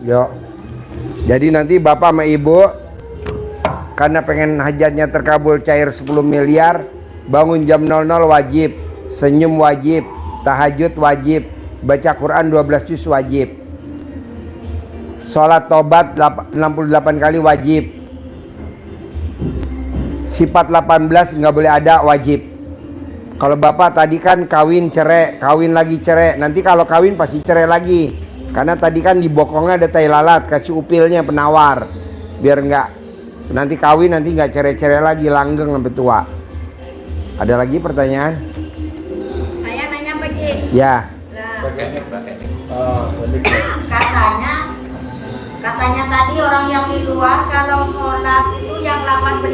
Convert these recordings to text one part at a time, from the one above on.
Yuk. Jadi nanti bapak sama ibu karena pengen hajatnya terkabul cair 10 miliar, bangun jam 00 wajib, senyum wajib, tahajud wajib, baca Quran 12 juz wajib, sholat tobat 68 kali wajib, sifat 18 nggak boleh ada, wajib. Kalau bapak tadi kan kawin cerai, kawin lagi cerai, nanti kalau kawin pasti cerai lagi. Karena tadi kan di bokongnya ada tai lalat, kasih upilnya penawar, biar nggak nanti kawin nanti nggak cerai-cerai lagi, langgeng sampai tua. Ada lagi pertanyaan? Saya nanya begini. Ya. Katanya tadi orang yang di luar kalau sholat itu yang 18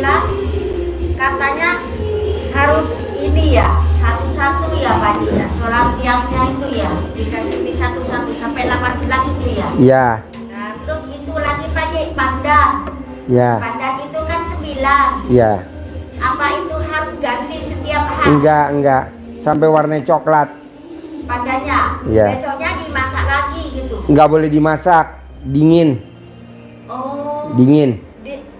katanya harus ini ya satu-satu ya Pak Haji ya, sholat tiapnya itu ya dikasih di satu-satu sampai 18 itu ya. Iya. Nah terus itu lagi Pak Haji pandan. Iya. Pandan itu kan 9. Iya. Apa itu harus ganti setiap hari? Enggak. Sampai warnanya coklat. Pandannya. Iya. Besoknya dimasak lagi gitu. Enggak boleh dimasak, dingin. Oh. Dingin.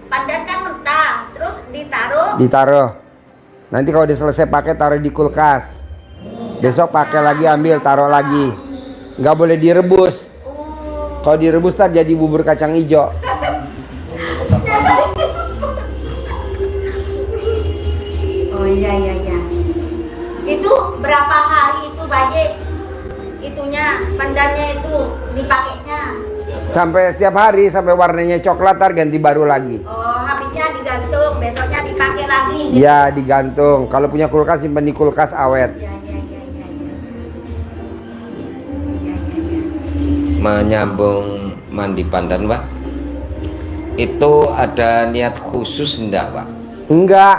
Pandan kan mentah, terus ditaruh. Ditaruh. Nanti kalau udah selesai pakai taruh di kulkas. Besok pakai lagi, ambil taruh lagi. Nggak boleh direbus. Kalau direbus tak jadi bubur kacang hijau. Oh iya. Itu berapa hari itu Baje? Itunya pandannya itu dipakainya. Sampai setiap hari sampai warnanya coklat tar ganti baru lagi. Oh, habisnya digantung, besoknya dipakai lagi. Gitu. Ya digantung. Kalau punya kulkas simpan di kulkas awet. Ya. Menyambung mandi pandan, Pak. Itu ada niat khusus enggak, Pak? Enggak.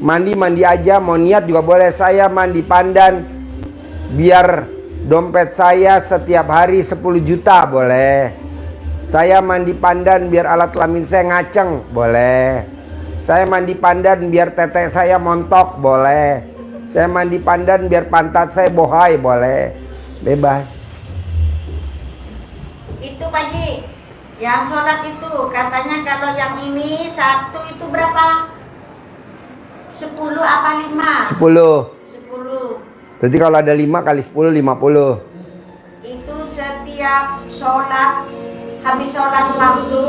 Mandi aja, mau niat juga boleh. Saya mandi pandan biar dompet saya setiap hari 10 juta boleh. Saya mandi pandan biar alat kelamin saya ngaceng boleh. Saya mandi pandan biar tete saya montok boleh. Saya mandi pandan biar pantat saya bohai boleh. Bebas. Itu Pak Ji, yang sholat itu katanya kalau yang ini satu itu berapa? 10 apa 5? 10. 10. Berarti kalau ada 5 kali 10 50. Itu setiap sholat, habis sholat waktu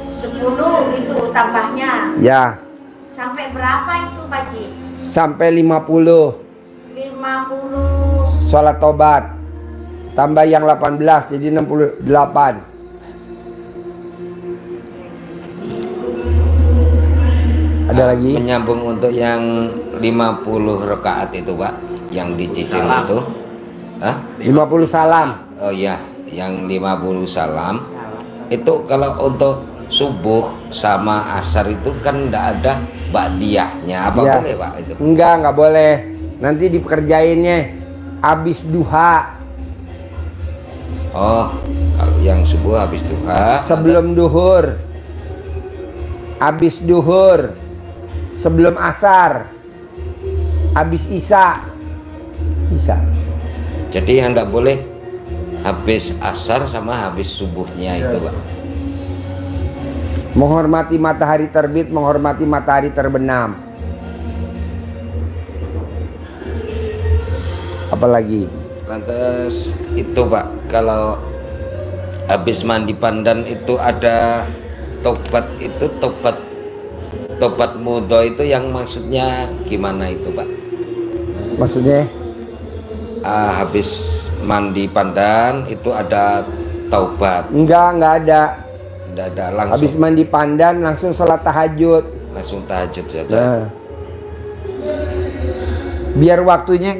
10 itu tambahnya. Ya. Sampai berapa itu Pak Ji? Sampai 50. 50. Sholat tobat. Tambah yang 18 jadi 68. Ada lagi? Menyambung untuk yang 50 rakaat itu, Pak, yang dicicil Salam. itu. Hah? 50 salam. Oh iya, yang 50 salam. Itu kalau untuk subuh sama asar itu kan enggak ada ba'diyahnya. Apa Ya. boleh, Pak, itu? Enggak boleh. Nanti dikerjainnya habis duha. Oh, kalau yang subuh habis duha, Sebelum duhur. Habis duhur. Sebelum asar. Habis isya. jadi yang enggak boleh habis asar sama habis subuhnya itu, Pak. Menghormati matahari terbit, menghormati matahari terbenam. Apalagi? Lantas itu, Pak, kalau habis mandi pandan itu ada tobat, itu tobat mudho itu yang maksudnya gimana itu, Pak? Maksudnya? Habis mandi pandan itu ada taubat. Enggak ada. Tidak ada langsung. Habis mandi pandan langsung sholat tahajud. Langsung tahajud saja. Nah. Biar waktunya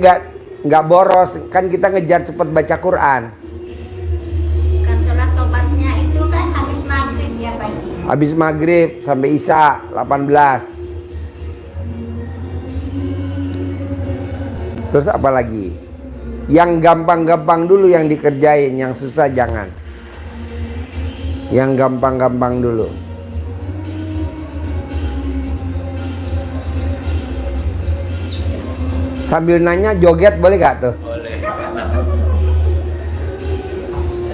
nggak boros, kan kita ngejar cepet baca Quran. Kan sholat tobatnya itu kan habis maghrib ya Pak Ji. Habis maghrib sampai isya 18. Terus apa lagi? Yang gampang-gampang dulu yang dikerjain, yang susah jangan. Yang gampang-gampang dulu. Sambil nanya joget boleh gak tuh? Boleh.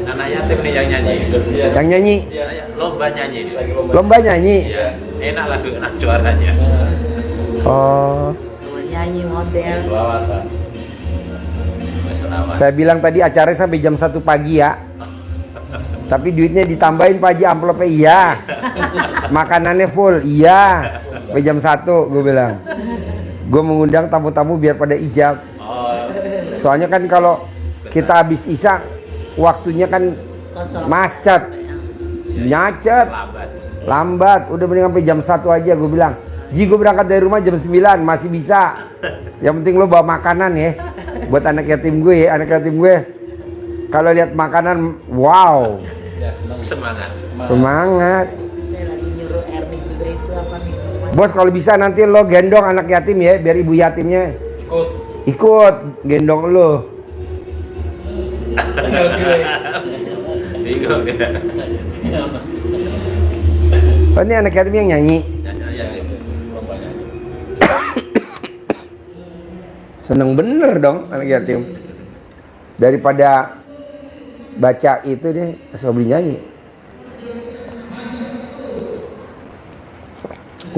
Nana ya yatim nih yang nyanyi. Yang nyanyi? Lomba nyanyi. Lomba nyanyi? Iya, enak lagu, enak suaranya. Oh. Nyanyi model. Saya bilang tadi acaranya sampai jam 1 pagi ya. Tapi duitnya ditambahin Pak Haji, amplopnya iya. Makanannya full, iya. Sampai jam 1 gue bilang. Gue mengundang tamu-tamu biar pada ijab. Soalnya kan kalau kita habis isya, waktunya kan macet. Nyacet. Lambat. Udah mending sampai jam 1 aja gue bilang. Ji, gue berangkat dari rumah jam 9, masih bisa. Yang penting lo bawa makanan ya. Buat anak yatim gue ya, anak yatim gue. Kalau lihat makanan, wow. Semangat. Semangat. Saya lagi nyuruh Ermi juga itu apa minuman. Bos, kalau bisa nanti lo gendong anak yatim ya, biar ibu yatimnya ikut gendong lo. Bingung ya. Oh, ini anak yatim yang nyanyi. Seneng bener dong anak yatim. Daripada baca itu deh, sobri nyanyi.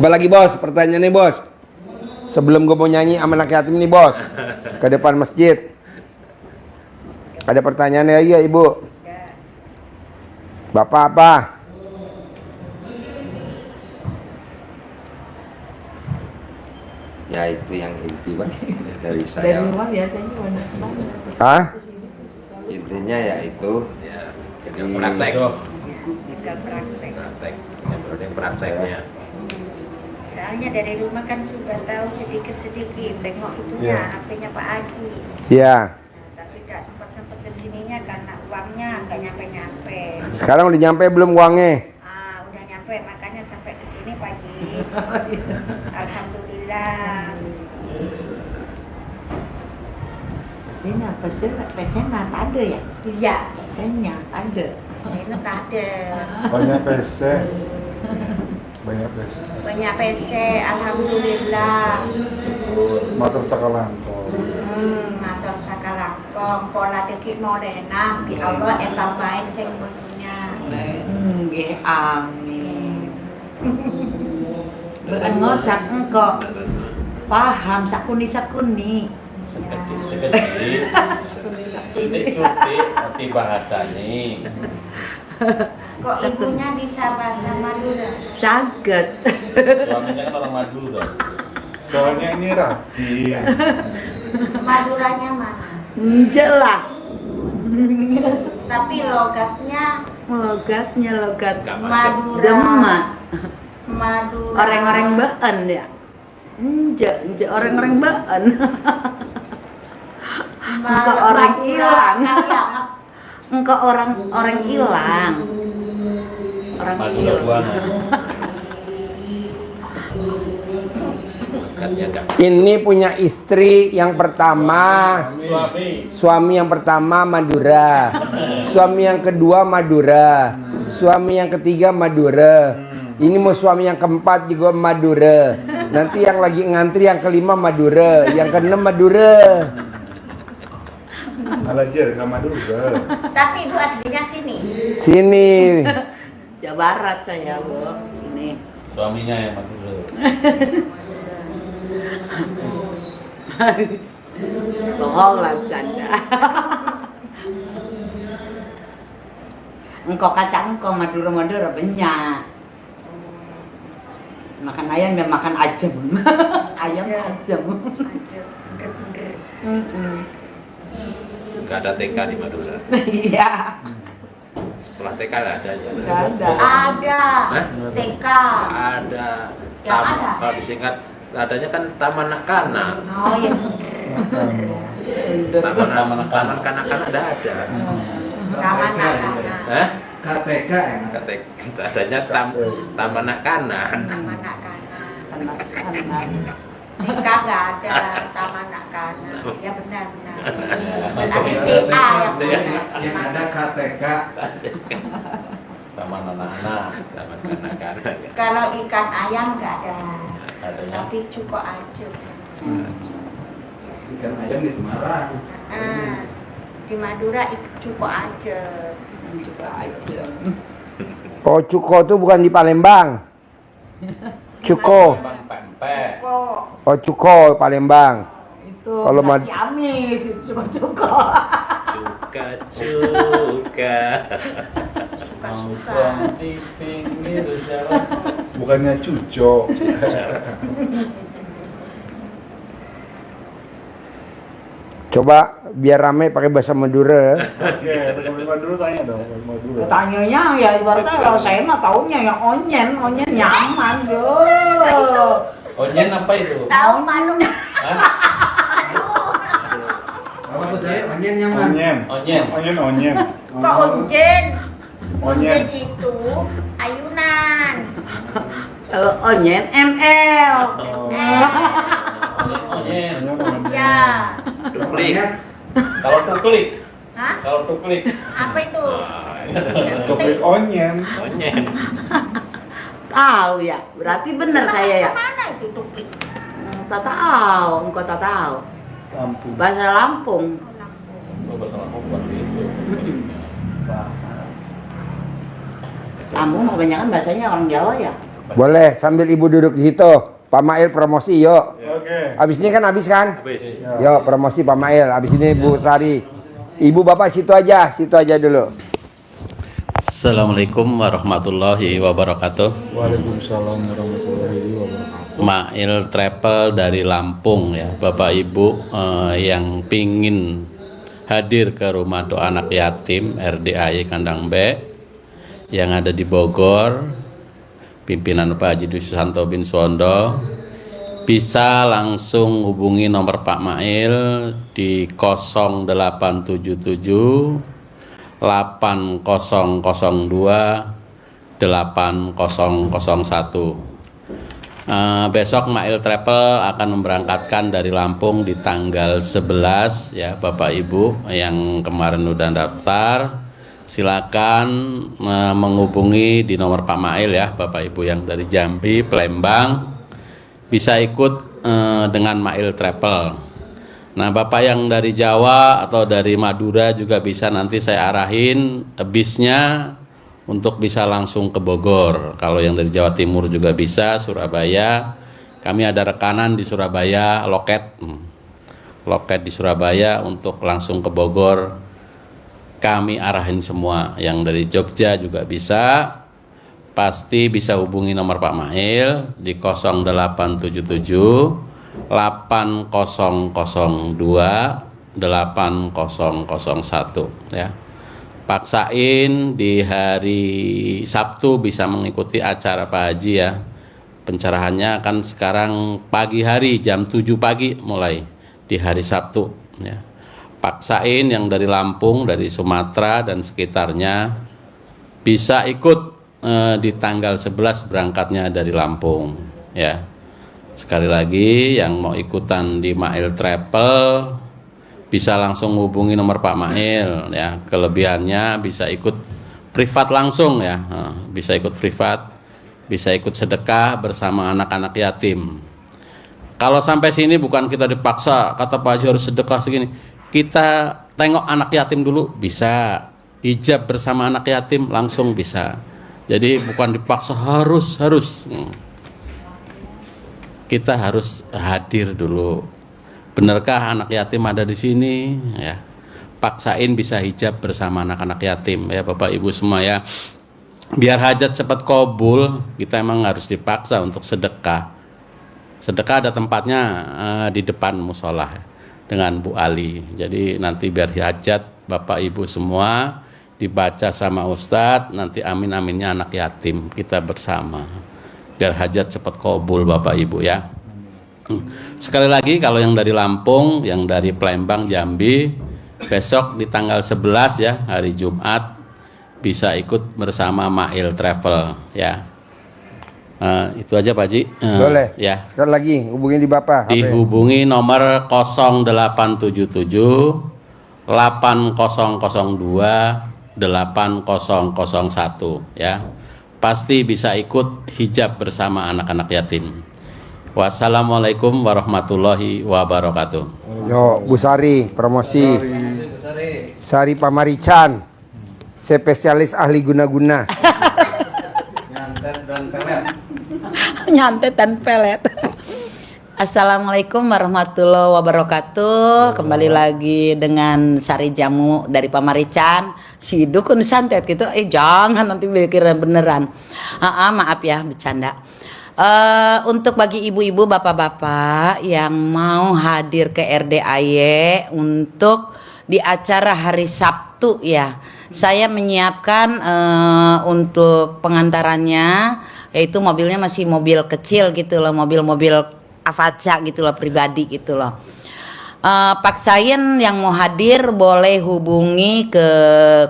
Apa lagi bos? Pertanyaannya bos. Sebelum gue mau nyanyi sama anak yatim nih bos, ke depan masjid. Ada pertanyaannya ya ibu? Bapak apa? Ya itu yang inti Pak dari Dari saya. rumah biasanya banyak banget. Hah? Intinya ya itu. Ya, Jadi praktek. Bukan praktek. Praktek. Yang penting prakteknya. Soalnya dari rumah kan sudah tahu sedikit-sedikit. Tengok itunya, HP-nya Pak Haji. Ya. Nah, tapi gak sempat-sempat kesininya karena uangnya gak nyampe-nyampe. Sekarang udah nyampe belum uangnya? Udah nyampe, makanya sampai kesini pagi. Alhamdulillah. Ini pesen apa ada ya? Iya, pesennya ada. Pesennya ada. Banyak PC. Banyak PC. Banyak PC, alhamdulillah. Matur sakalangkong. Matur sakalangkong, pola dekik molena, bi Allah tambahin sing punya. Nggih, amin. Bukan ngocak engkok. Paham sakuni. Sekedip. Cuti arti bahasanya. Kok ibunya bisa bahasa Madura? Saged. Suaminya kan orang Madura. Soalnya ini rapi. Maduranya mana? Enggak lah. Tapi logatnya Logat Madura. Demak. Madura. Orang-orang Baen ya. Enggak orang-orang Baen. Engkau orang hilang. Engkau orang hilang. Orang Madura hilang. Buana. Makanya enggak. Ini punya istri yang pertama, suami yang pertama Madura, suami yang kedua Madura, suami yang ketiga Madura. Ini mau suami yang keempat juga Madura. Nanti yang lagi ngantri yang kelima Madura, yang keenam Madura. Alajar ke Madura. Tapi ibu aslinya sini. Sini. Jawa Barat saya, Bu. Sini. Suaminya yang Madura. Bohong lah canda. Engkau kacang engkau Madura banyak. Makan ayam dan makan ajem. Ayam ajem. Bener-bener. Enggak ada TK di Madura. Iya. Sekolah TK nggak ada aja. Nggak ada. Ada. Hah? TK. Ada. Yang ada? Kalau disingkat adanya kan Taman Kanak-kanak. Oh iya. Taman kanak-kanak ada. Taman anak-anak. Hah? KTK ya. Adanya Taman Kanak-kanak. Taman anak-anak. Anak-anak. TK nggak ada. Taman anak-anak. Ya benar-benar. Tapi TA yang punya. Yang ada KTK. Taman anak-anak, taman kanak-kanak. Kalau ikan ayam nggak ada. Adanya. Tapi cukup aja. Ikan ayam di Semarang. Ah, Di Madura itu cukup aja. Cukup aja. Oh, Cuko tuh bukan di Palembang. Cuko. Bang pempek. Kok Oh, Cuko Palembang. Itu Kalau kalau Mad- Ciamis itu cukup. Suka-suka. suka-suka. Di pinggir jalan. Bukannya cuco. Coba biar rame pakai bahasa Madura. Oke, teman-teman dulu tanya dong, Madura. Tanyanya ya ibaratnya kalau saya mah taunya yang onyen nyaman yo. Onyen apa itu? Tahu malu. Apa tuh saya? Onyen Onyen. Onyen. Kok onjen? Onyen. Onjen itu ayunan. Kalau onyen ML. Onyen. Ya. Tuklik. Kalau tuklik. Hah? Kalau tuklik. Apa itu? Topik onyen. Onyen. Tahu ya, berarti benar saya ya. Mana itu tuklik? Tak tahu, engkau tak tahu. Lampung. Bahasa Lampung. Oh, bahasa Lampung seperti itu. Lampung mah kebanyakan bahasanya orang Jawa ya. Boleh sambil ibu duduk di situ. Pak Mail promosi yuk. Oke. Abis ini kan habis kan? Habis. Yuk promosi Pak Mail. Abis ini Bu Sari. Ibu bapak situ aja dulu. Assalamualaikum warahmatullahi wabarakatuh. Waalaikumsalam warahmatullahi wabarakatuh. Mail Travel dari Lampung ya, Bapak Ibu yang pingin hadir ke rumah doa anak yatim RDAY Kandang B yang ada di Bogor, pimpinan Pak Haji Dwi Susanto bin Suwondo, bisa langsung hubungi nomor Pak Mail di 0877 8002 8001. Besok Mail Travel akan memberangkatkan dari Lampung di tanggal 11 ya Bapak Ibu yang kemarin udah daftar. Silakan menghubungi di nomor Pak Mail ya Bapak Ibu yang dari Jambi, Palembang bisa ikut dengan Mail Travel. Nah, Bapak yang dari Jawa atau dari Madura juga bisa nanti saya arahin bisnya untuk bisa langsung ke Bogor. Kalau yang dari Jawa Timur juga bisa, Surabaya. Kami ada rekanan di Surabaya, loket di Surabaya untuk langsung ke Bogor. Kami arahin semua. Yang dari Jogja juga bisa. Pasti bisa hubungi nomor Pak Mail di 0877 8002 8001 ya. Paksain di hari Sabtu bisa mengikuti acara Pak Haji ya. Pencerahannya kan sekarang pagi hari jam 7 pagi mulai di hari Sabtu ya. Paksain yang dari Lampung, dari Sumatera dan sekitarnya bisa ikut di tanggal 11 berangkatnya dari Lampung ya. Sekali lagi yang mau ikutan di Mail Travel bisa langsung hubungi nomor Pak Mail ya. Kelebihannya bisa ikut privat langsung ya. Bisa ikut privat, bisa ikut sedekah bersama anak-anak yatim. Kalau sampai sini bukan kita dipaksa, kata Pak Haji harus sedekah segini. Kita tengok anak yatim dulu bisa. Hijab bersama anak yatim langsung bisa. Jadi bukan dipaksa harus. Kita harus hadir dulu. Benarkah anak yatim ada di sini? Ya, paksain bisa hijab bersama anak-anak yatim ya Bapak Ibu semua ya. Biar hajat cepat kabul, kita emang harus dipaksa untuk sedekah. Sedekah ada tempatnya di depan musola dengan Bu Ali. Jadi nanti biar hajat Bapak Ibu semua dibaca sama Ustadz, nanti amin-aminnya anak yatim kita bersama. Biar hajat cepat kabul Bapak Ibu ya. Sekali lagi kalau yang dari Lampung, yang dari Palembang, Jambi, besok di tanggal 11 ya, hari Jumat bisa ikut bersama Mail Travel ya. Itu aja Pak Haji. Boleh. Ya. Sekali lagi hubungi di Bapak. Dihubungi nomor 0877 8002 8001 ya. Pasti bisa ikut hijab bersama anak-anak yatim. Wassalamualaikum warahmatullahi wabarakatuh. Yo, Bu Sari promosi. Sari Pamarican, spesialis ahli guna-guna. Nyantet dan pelet. Assalamualaikum warahmatullahi wabarakatuh. Kembali lagi dengan Sari Jamu dari Pamarican. Si dukun santet gitu. Jangan nanti pikiran beneran. Maaf ya bercanda. Untuk bagi ibu-ibu, bapak-bapak yang mau hadir ke RDAY untuk di acara hari Sabtu ya, saya menyiapkan untuk pengantarannya, yaitu mobilnya masih mobil kecil gitu loh, mobil-mobil Avanza gitu loh, pribadi gitu loh. Paksain yang mau hadir boleh hubungi ke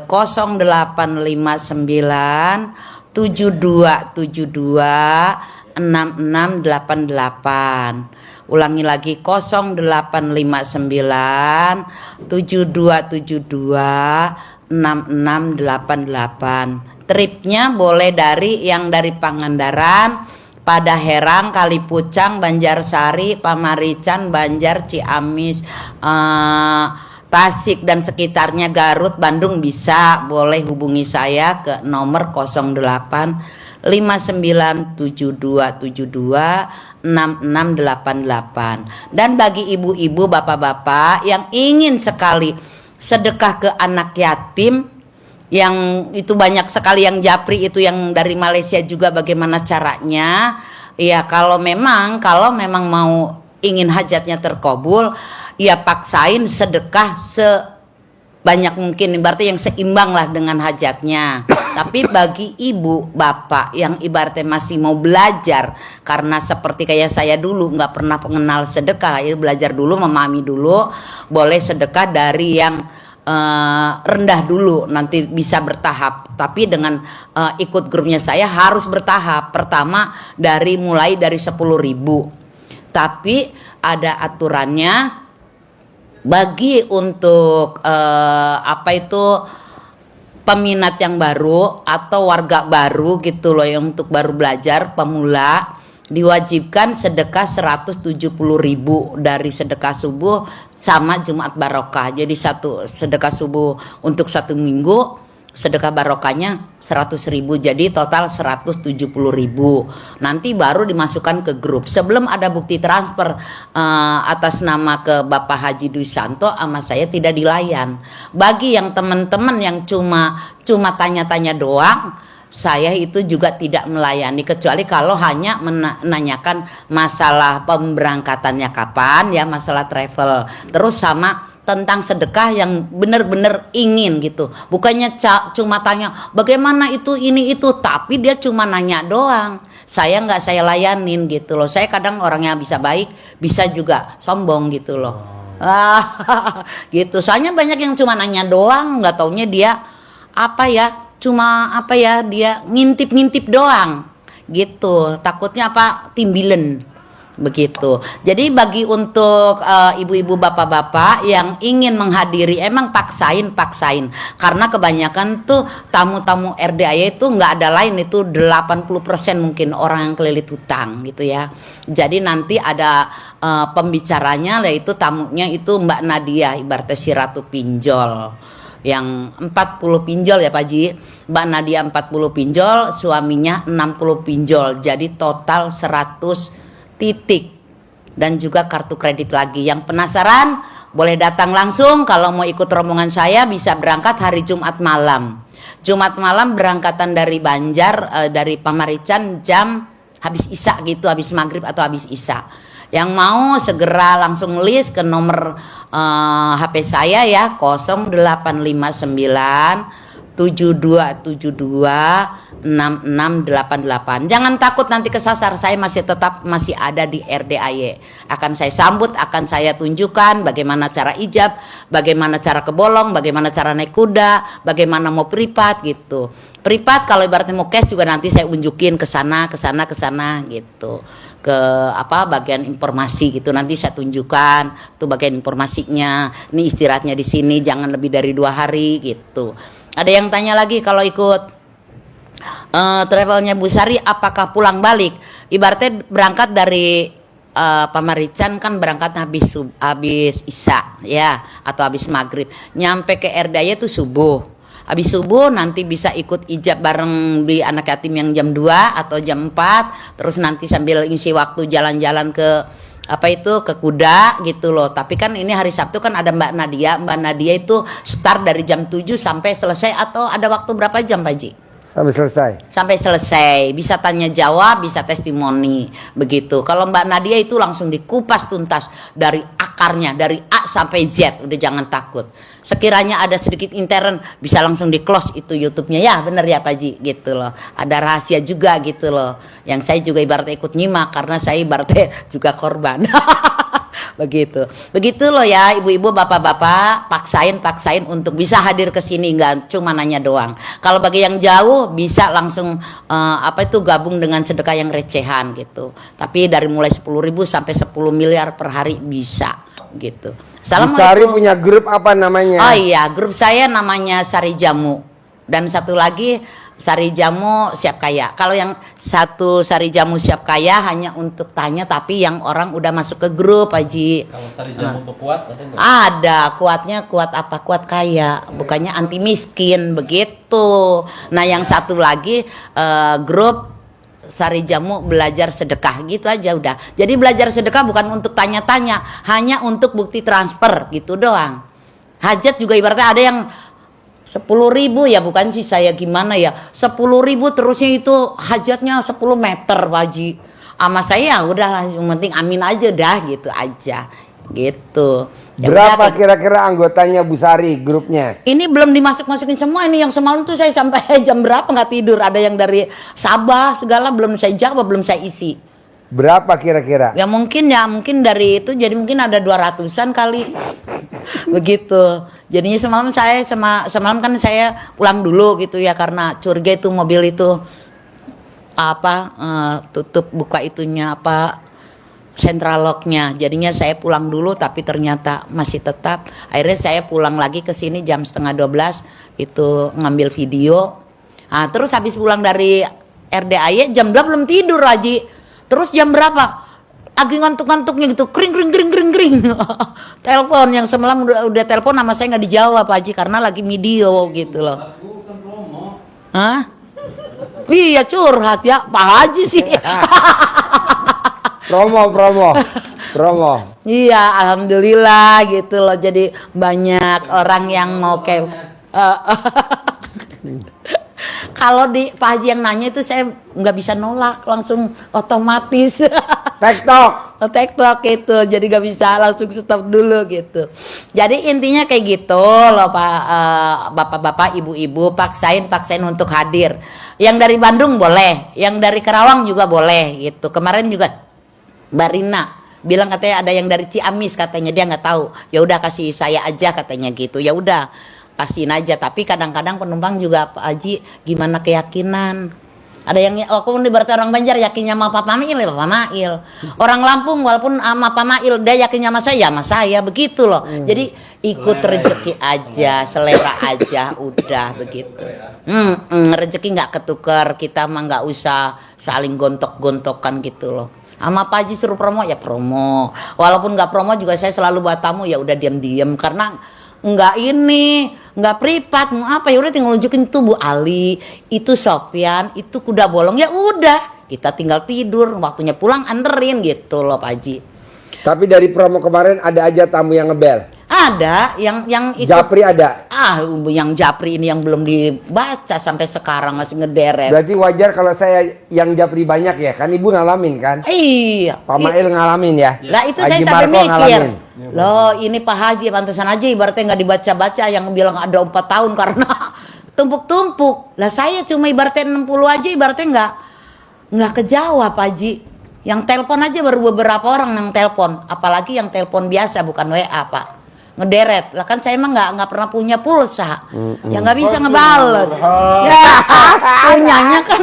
0859 7272 6688. Ulangi lagi 0859 7272 6688. Tripnya boleh yang dari Pangandaran, Pada Herang, Kalipucang, Banjarsari, Pamarican, Banjar, Ciamis, Tasik dan sekitarnya, Garut, Bandung bisa, boleh hubungi saya ke nomor 08 597272 6688. Dan bagi ibu-ibu, bapak-bapak yang ingin sekali sedekah ke anak yatim, yang itu banyak sekali yang japri itu yang dari Malaysia juga, bagaimana caranya ya, kalau memang mau ingin hajatnya terkabul ya paksain sedekah sebanyak mungkin, berarti yang seimbang lah dengan hajatnya. Tapi bagi ibu bapak yang ibaratnya masih mau belajar, karena seperti kayak saya dulu nggak pernah mengenal sedekah ya, belajar dulu, memahami dulu, boleh sedekah dari yang rendah dulu, nanti bisa bertahap. Tapi dengan ikut grupnya saya harus bertahap. Pertama mulai dari 10.000. Tapi ada aturannya bagi untuk peminat yang baru atau warga baru gitu loh, yang untuk baru belajar pemula, diwajibkan sedekah 170.000 dari sedekah subuh sama Jumat Barokah. Jadi satu sedekah subuh untuk 1 minggu, sedekah barokahnya 100.000, jadi total 170.000. Nanti baru dimasukkan ke grup. Sebelum ada bukti transfer atas nama ke Bapak Haji Dwi Santo, sama saya tidak dilayan. Bagi yang teman-teman yang cuma tanya-tanya doang, saya itu juga tidak melayani, kecuali kalau hanya menanyakan masalah pemberangkatannya kapan ya, masalah travel, terus sama tentang sedekah yang benar-benar ingin gitu. Bukannya cuma tanya bagaimana itu ini itu, tapi dia cuma nanya doang. Saya layanin gitu loh. Saya kadang orangnya bisa baik, bisa juga sombong gitu loh. Gitu. Soalnya banyak yang cuma nanya doang, nggak taunya dia dia ngintip-ngintip doang gitu, takutnya timbilen begitu. Jadi bagi untuk ibu-ibu, bapak-bapak yang ingin menghadiri, emang paksain, karena kebanyakan tuh tamu-tamu RDAY itu nggak ada lain, itu 80% mungkin orang yang kelilit hutang gitu ya. Jadi nanti ada pembicaranya, yaitu tamunya itu Mbak Nadia, ibaratnya si Ratu Pinjol, yang 40 pinjol ya Pak Ji. Mbak Nadia 40 pinjol, suaminya 60 pinjol, jadi total 100 titik. Dan juga kartu kredit lagi. Yang penasaran boleh datang langsung. Kalau mau ikut rombongan saya bisa berangkat hari Jumat malam. Jumat malam berangkatan dari Banjar, dari Pamarican jam habis isya gitu, habis maghrib atau habis isya. Yang mau segera langsung list ke nomor HP saya ya, 0859 7272 6688. Jangan takut nanti kesasar, saya masih ada di RDAY. Akan saya sambut, akan saya tunjukkan bagaimana cara ijab, bagaimana cara ke bolong, bagaimana cara naik kuda, bagaimana mau privat gitu. Privat kalau ibaratnya mau cash juga nanti saya unjukin ke sana gitu. Ke bagian informasi gitu, nanti saya tunjukkan tuh bagian informasinya. Ini istirahatnya di sini jangan lebih dari 2 hari gitu. Ada yang tanya lagi kalau ikut travelnya Bu Sari apakah pulang balik? Ibaratnya berangkat dari Pak Marican kan berangkat habis Isya ya atau habis maghrib, nyampe ke Erdaya itu subuh. Habis subuh nanti bisa ikut ijab bareng di anak yatim yang jam 2 atau jam 4, terus nanti sambil isi waktu jalan-jalan ke apa itu ke kuda gitu loh. Tapi kan ini hari Sabtu kan ada Mbak Nadia itu start dari jam 7 sampai selesai, atau ada waktu berapa jam Pak Haji? Sampai selesai, bisa tanya jawab, bisa testimoni begitu. Kalau Mbak Nadia itu langsung dikupas tuntas dari akarnya, dari A sampai Z, udah jangan takut. Sekiranya ada sedikit intern bisa langsung di close itu YouTube-nya, ya bener ya Pak Haji gitu loh. Ada rahasia juga gitu loh, yang saya juga ibaratnya ikut nyimak karena saya ibaratnya juga korban. begitu loh ya ibu-ibu, bapak-bapak, paksain untuk bisa hadir ke sini, nggak cuma nanya doang. Kalau bagi yang jauh bisa langsung gabung dengan sedekah yang recehan gitu, tapi dari mulai 10.000 sampai 10 miliar per hari bisa gitu. Sari punya grup apa namanya? Oh iya, grup saya namanya Sari Jamu, dan satu lagi Sari Jamu Siap Kaya. Kalau yang satu Sari Jamu Siap Kaya hanya untuk tanya, tapi yang orang udah masuk ke grup Haji. Kalau Sari Jamu untuk kuat ada nggak? Ada, kuatnya kuat apa? Kuat kaya, bukannya anti miskin begitu. Nah yang satu lagi grup Sari Jamu Belajar Sedekah gitu aja udah. Jadi belajar sedekah bukan untuk tanya-tanya, hanya untuk bukti transfer gitu doang. Hajat juga ibaratnya ada yang 10.000 ya, bukan sih saya gimana ya, 10.000 terusnya itu hajatnya 10 meter Pak Haji. Sama saya udah yang penting amin aja dah gitu aja gitu. Ya berapa kira-kira anggotanya Bu Sari grupnya? Ini belum dimasukin semua, ini yang semalam tuh saya sampai jam berapa nggak tidur, ada yang dari Sabah segala belum saya jawab, belum saya isi. Berapa kira-kira? Ya mungkin dari itu jadi mungkin ada 200-an kali. Begitu. Jadinya semalam kan saya pulang dulu gitu ya, karena curiga itu mobil itu tutup buka itunya central locknya. Jadinya saya pulang dulu, tapi ternyata masih tetap. Akhirnya saya pulang lagi ke sini jam 11:30 itu ngambil video. Nah, terus habis pulang dari RDAY jam 2 belum tidur Haji. Terus jam berapa? Lagi ngantuk-ngantuknya gitu, kring. Telepon yang semalam udah telepon nama saya nggak dijawab Pak Haji karena lagi video gitu loh. Hah? Iya curhat ya Pak Haji sih. promo. Iya, alhamdulillah gitu loh. Jadi banyak orang yang mau kalau di Pak Haji yang nanya itu saya nggak bisa nolak, langsung otomatis. TikTok itu, jadi nggak bisa langsung stop dulu gitu. Jadi intinya kayak gitu loh Pak, bapak-bapak, ibu-ibu, paksain untuk hadir. Yang dari Bandung boleh, yang dari Karawang juga boleh gitu. Kemarin juga Mbak Rina bilang katanya ada yang dari Ciamis, katanya dia nggak tahu. Ya udah kasih saya aja katanya gitu. Ya udah kasihin aja, tapi kadang-kadang penumpang juga Pak Haji gimana keyakinan. Ada yang aku berarti orang Banjar yakinnya sama Papa Mail ya Papa Mail. Orang Lampung walaupun sama Papa Mail dia yakinnya sama saya begitu loh. Jadi ikut rezeki aja, selera aja udah begitu. Rezeki nggak ketukar, kita mah nggak usah saling gontok-gontokan gitu loh. Sama Pak Haji suruh promo ya promo. Walaupun nggak promo juga saya selalu buat tamu ya udah diam-diam karena nggak privat mau apa, ya udah tinggal nunjukin tuh Bu Ali, itu Sopyan, itu kuda bolong, ya udah kita tinggal tidur, waktunya pulang anterin gitu loh Pak Haji. Tapi dari promo kemarin ada aja tamu yang ngebel. Ada yang ikut. Japri ada. Yang Japri ini yang belum dibaca sampai sekarang masih ngederet. Berarti wajar kalau saya yang Japri banyak ya, kan Ibu ngalamin kan? Iya. Pak Mail ngalamin ya. Lah itu Haji saya sampai Marco mikir. ngalamin. Loh ini Pak Haji pantesan aja ibaratnya nggak dibaca-baca, yang bilang ada 4 tahun karena tumpuk-tumpuk. Lah saya cuma ibaratnya 60 aja ibaratnya nggak kejawab Pak Haji. Yang telepon aja baru beberapa orang yang telepon, apalagi yang telepon biasa bukan WA Pak. Ngederet lah kan saya emang nggak pernah punya pulsa, ya nggak bisa ngebales. Ya punyanya kan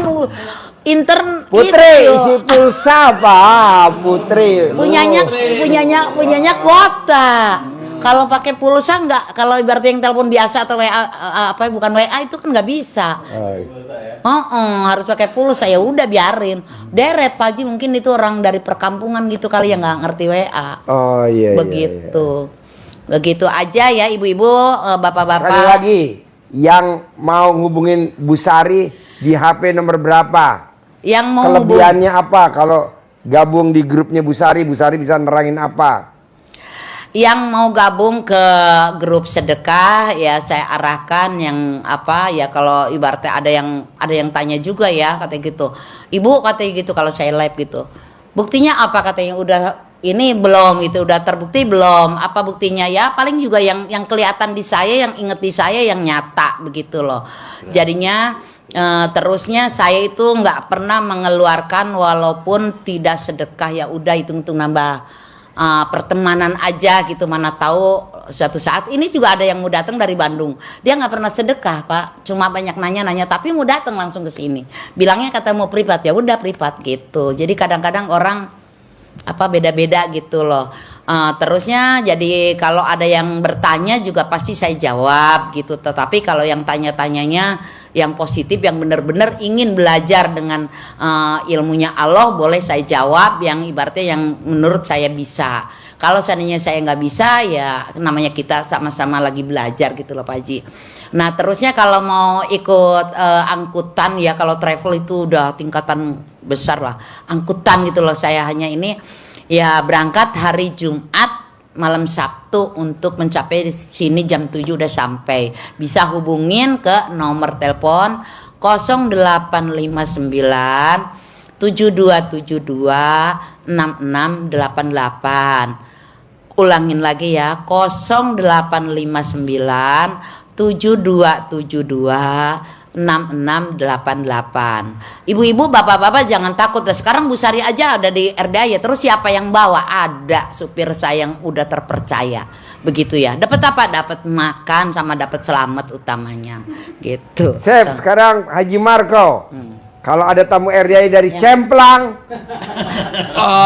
Putri isi pulsa apa Putri? punyanya kuota. Kalau pakai pulsa nggak, kalau ibaratnya yang telepon biasa atau WA bukan WA itu kan nggak bisa. Harus pakai pulsa, ya udah biarin. Deret Pak Haji, mungkin itu orang dari perkampungan gitu kali ya, nggak ngerti WA. Oh iya. Begitu. Begitu aja ya ibu-ibu, bapak-bapak. Sekali lagi, yang mau ngubungin Bu Sari di HP nomor berapa? Yang mau Kelebihannya apa kalau gabung di grupnya Bu Sari bisa nerangin apa? Yang mau gabung ke grup sedekah ya saya arahkan yang apa ya, kalau ibaratnya ada yang tanya juga ya katanya gitu. Ibu katanya gitu kalau saya live gitu. Buktinya apa katanya, udah ini belum gitu, udah terbukti belum? Apa buktinya ya? Paling juga yang kelihatan di saya, yang inget di saya, yang nyata begitu loh. Jadinya terusnya saya itu nggak pernah mengeluarkan walaupun tidak sedekah, ya udah hitung-hitung nambah pertemanan aja gitu, mana tahu suatu saat. Ini juga ada yang mau datang dari Bandung, dia nggak pernah sedekah Pak, cuma banyak nanya-nanya tapi mau datang langsung ke sini, bilangnya kata mau privat, ya udah privat gitu. Jadi kadang-kadang orang apa beda-beda gitu loh. Terusnya jadi kalau ada yang bertanya juga pasti saya jawab gitu, tetapi kalau yang tanya-tanyanya yang positif, yang benar-benar ingin belajar dengan ilmunya Allah, boleh saya jawab yang ibaratnya yang menurut saya bisa. Kalau seandainya saya nggak bisa, ya namanya kita sama-sama lagi belajar gitu loh Pak Haji. Nah terusnya kalau mau ikut angkutan ya, kalau travel itu udah tingkatan besar lah, angkutan gitu loh. Saya hanya ini ya berangkat hari Jumat malam Sabtu untuk mencapai sini jam 7 udah sampai. Bisa hubungin ke nomor telepon 0859 7272 6688. Ulangin lagi ya, 0859 7272 6688. Ibu-ibu, bapak-bapak jangan takut. Sekarang Bu Sari aja ada di RDA, terus siapa yang bawa? Ada supir saya yang udah terpercaya. Begitu ya. Dapat apa? Dapat makan sama dapat selamat utamanya. Gitu. Sep, sekarang Haji Marco. Kalau ada tamu RDA dari Cemplang,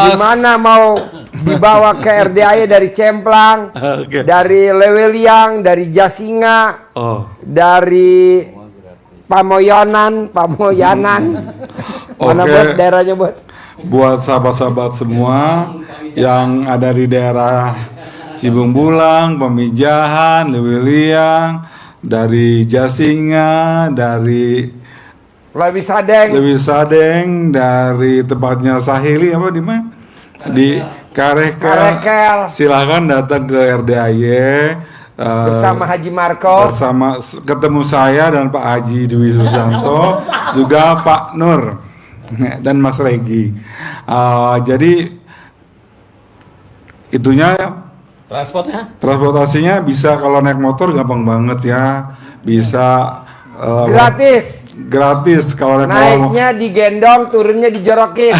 gimana mau dibawa ke RDA dari Cemplang, dari Leweliang, dari Jasinga, dari Pamoyanan. Mana bos daerahnya bos? Buat sahabat-sahabat semua yang ada di daerah Cibung Bulang, Pamijahan, Lewiliang, dari Jasinga, dari Lewi Sadeng, dari tempatnya Sahili apa di mana? Di Karekel. Silahkan datang ke RDAY. Bersama Haji Marco, bersama ketemu saya dan Pak Haji Dwi Susanto, juga Pak Nur dan Mas Regi. Jadi itunya transportasinya bisa, kalau naik motor gampang banget ya, bisa gratis kalau naiknya digendong, turunnya dijorokin.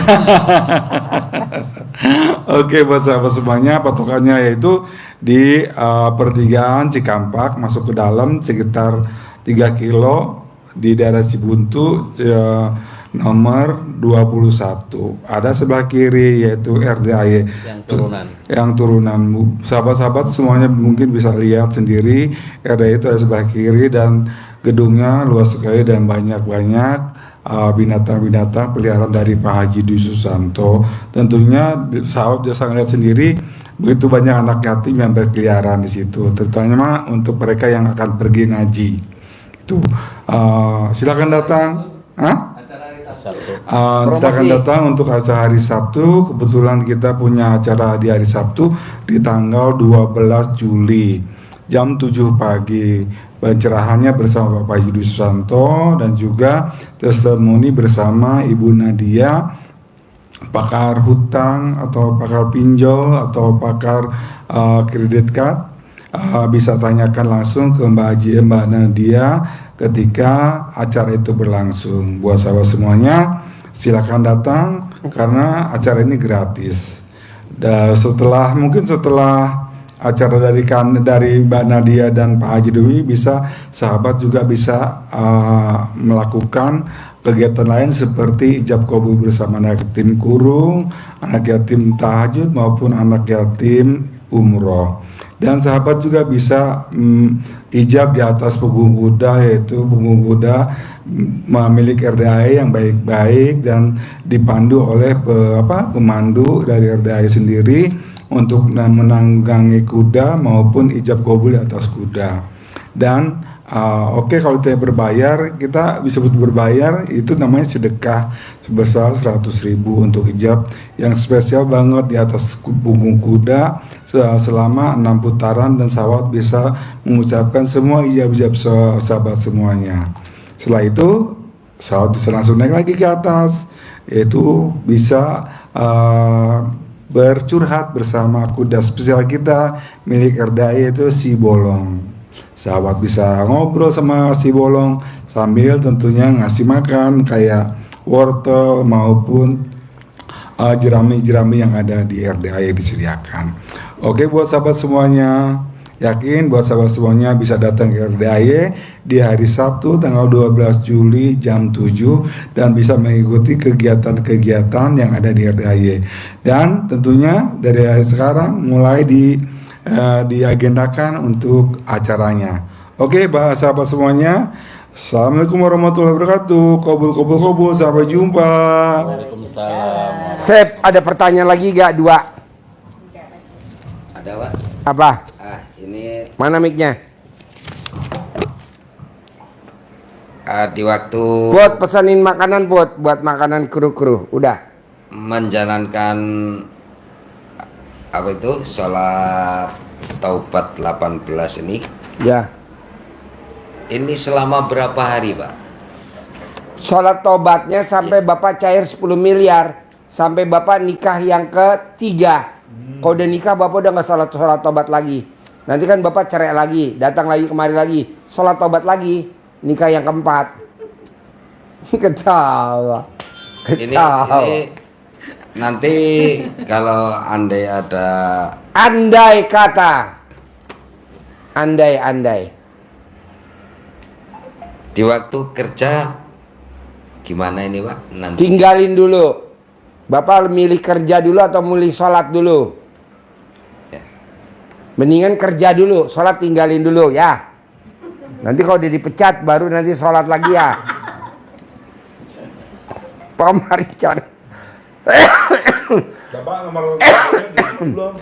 Oke, buat sahabat semuanya, patokannya yaitu di pertigaan Cikampak, masuk ke dalam sekitar 3 kilo di daerah Cibuntu, nomor 21. Ada sebelah kiri yaitu RDAY yang turunan. Sahabat-sahabat semuanya mungkin bisa lihat sendiri, RDAY itu ada sebelah kiri dan gedungnya luas sekali dan banyak-banyak binatang-binatang peliharaan dari Pak Haji Dwi Susanto. Tentunya sahabat bisa lihat sendiri begitu banyak anak yatim yang berkeliaran di situ, terutama untuk mereka yang akan pergi ngaji. Itu silakan datang. Silakan datang untuk acara hari Sabtu. Kebetulan kita punya acara di hari Sabtu di tanggal 12 Juli jam 7 pagi. Pencerahannya bersama Bapak Haji Dwi Susanto dan juga testimoni bersama Ibu Nadia, pakar hutang atau pakar pinjol atau pakar kredit card. Bisa tanyakan langsung ke Mbak Haji Mbak Nadia ketika acara itu berlangsung. Buat sahabat semuanya, silakan datang karena acara ini gratis. Dan setelah acara dari Mbak Nadia dan Pak Haji Dwi, bisa sahabat juga bisa melakukan kegiatan lain seperti ijab kabul bersama anak yatim kurung, anak yatim tahajud maupun anak yatim umroh. Dan sahabat juga bisa ijab di atas punggung kuda, yaitu punggung kuda memiliki RDAE yang baik-baik dan dipandu oleh pemandu dari RDAE sendiri untuk menunggangi kuda maupun ijab kabul di atas kuda. Dan oke, kalau kita berbayar, kita disebut berbayar, itu namanya sedekah sebesar 100.000 untuk ijab yang spesial banget di atas punggung kuda selama 6 putaran, dan sahabat bisa mengucapkan semua ijab-ijab sahabat semuanya. Setelah itu sahabat bisa langsung naik lagi ke atas, yaitu bisa bercurhat bersama kuda spesial kita milik RDAE, yaitu si Bolong. Sahabat bisa ngobrol sama si Bolong sambil tentunya ngasih makan kayak wortel maupun jerami-jerami yang ada di RDAE disediakan. Oke, buat sahabat semuanya, yakin buat sahabat semuanya bisa datang ke RDAE di hari Sabtu tanggal 12 Juli jam 7 dan bisa mengikuti kegiatan-kegiatan yang ada di RDAE. Dan tentunya dari hari sekarang mulai diagendakan untuk acaranya. Oke, sahabat semuanya, assalamualaikum warahmatullahi wabarakatuh. Kobul, sampai jumpa. Waalaikumsalam. Sep, ada pertanyaan lagi gak? 2. Ada Pak? Apa? Ini Mana mic-nya? di waktu Put, pesanin makanan Put, buat makanan kru-kru. Udah. menjalankan apa itu sholat taubat 18 ini, Ya. ini selama berapa hari Pak? Sholat tobatnya sampai Bapak cair 10 miliar. Sampai Bapak nikah yang ketiga. Kalau udah nikah Bapak udah gak sholat tobat lagi. Nanti kan Bapak cerai lagi, datang lagi kemari lagi, sholat tobat lagi, nikah yang keempat. Ketawa. Ini nanti kalau andai kata andai di waktu kerja gimana ini Pak? Nanti tinggalin dulu. Bapak milih kerja dulu atau milih sholat dulu? Ya. Mendingan kerja dulu, sholat tinggalin dulu ya. Nanti kalau udah dipecat baru nanti sholat lagi ya. Pak Maricon. Bapak nomor belum.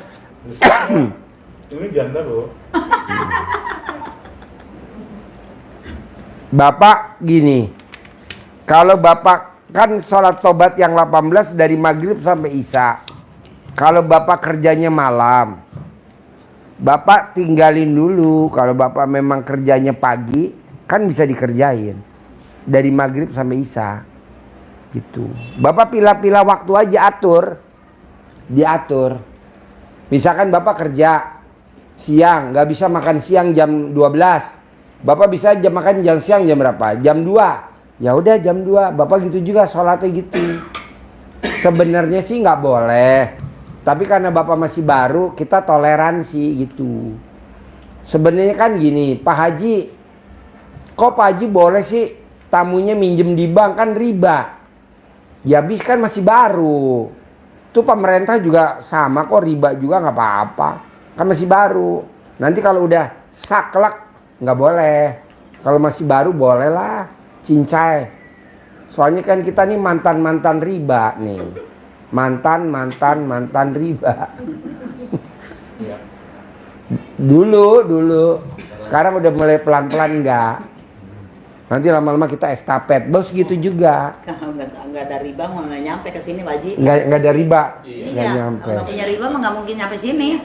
Ini janda loh. Bapak gini, kalau Bapak kan sholat tobat yang 18 dari maghrib sampai isya. Kalau Bapak kerjanya malam, Bapak tinggalin dulu. Kalau Bapak memang kerjanya pagi, kan bisa dikerjain dari maghrib sampai isya. Gitu. Bapak pilih-pilih waktu aja, diatur. Misalkan Bapak kerja siang, nggak bisa makan siang jam 12. Bapak bisa makan siang jam berapa? Jam 2. Ya udah jam 2. Bapak gitu juga sholatnya gitu. Sebenarnya sih nggak boleh. Tapi karena Bapak masih baru, kita toleransi gitu. Sebenarnya kan gini, Pak Haji, kok Pak Haji boleh sih tamunya minjem di bank, kan riba. Ya habis kan masih baru. Tuh pemerintah juga sama kok, riba juga nggak apa-apa. Kan masih baru. Nanti kalau udah saklek nggak boleh. Kalau masih baru boleh lah, cincai. Soalnya kan kita nih mantan riba nih. Mantan riba. Dulu. Sekarang udah mulai pelan-pelan enggak. Nanti lama-lama kita estafet, bos gitu juga. Kalau nggak ada riba mau nggak nyampe ke sini, Pak Haji. Nggak ada riba, nggak Iya, nyampe. kalau nggak punya riba mah nggak mungkin nyampe sini.